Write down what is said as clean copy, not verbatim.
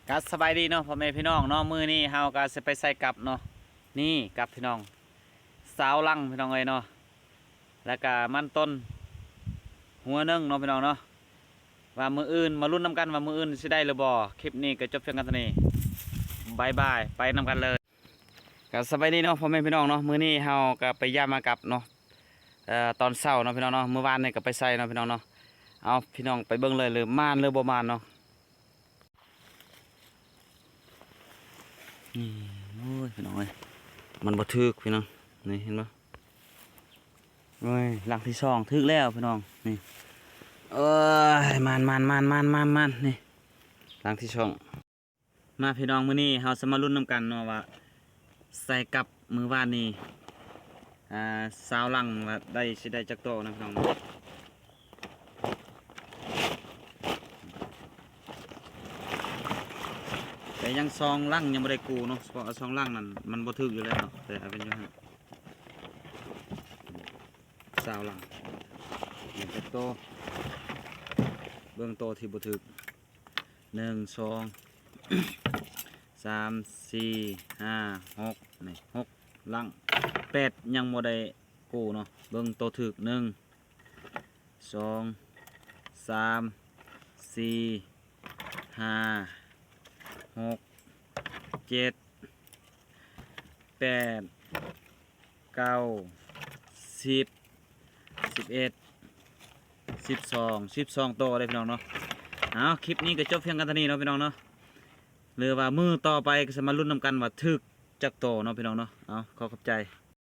ก็สบายดีเนาะพ่อแม่พี่น้องเนาะมื้อนี้เฮาก็สิไปใส่กับเนาะนี่กับพี่น้องสาวลังพี่น้องเอ้ยเนาะแล้วก็มันต้นหัวหนึงเนาะพี่น้องเนาะว่ามื้ออื่นมาลุ้นนํกันว่ามื้ออื่นสิได้หรือบ่คลิปนี้ก็จบเพียงกันเท่านี้บายบายไปนํกันเลยก็สบายดีเนาะพ่อแม่พี่น้องเนาะมื้อนี้เฮาก็ไปย่ามมากับเนาะตอนเช้าเนาะพี่น้องเนาะเมื่อวานนี่ก็ไปใส่เนาะพี่น้องเนาะเอาพี่น้องไปเบิ่งเลยหรือม่านหรือบ่ม่านเนาะนี่โอ้ยพี่น้องเอ้ยมันบ่ถึกพี่น้องนี่เห็นบ่โอ้ยหลังที่สองถึกแล้วพี่น้องนี่เอ้ยมันนี่หลังที่สองมาพี่น้องมื้อนี้เฮาสิมาลุ้นนำกันเนาะว่าใส่กับมื้อวานนี้สาวหลังว่าได้สิได้จักโตนะพี่น้องแต่ยังซองลังยังไม่ได้กูเนาะเพราะซองลังนั่นมันบ่ถึกอยู่แล้วเนาะแต่เอาเป็นอยู่ฮะสาวลังเห็นโตเบื้องโตที่บ่ถึก1 2 3 4 5 6นี่6ลัง8ยังบ่ได้กูเนาะเบื้องโตถึก1 2 3 4 5 6 7 8 9 10 11 12โตเลยพี่น้องเนาะเอาคลิปนี้ก็จบเพียงกันเท่านี้เนาะพี่น้องเนาะหรือว่ามือต่อไปก็จะมาลุ้นนำกันว่าถึกจักโตเนาะพี่น้องเนาะเอาขอบใจ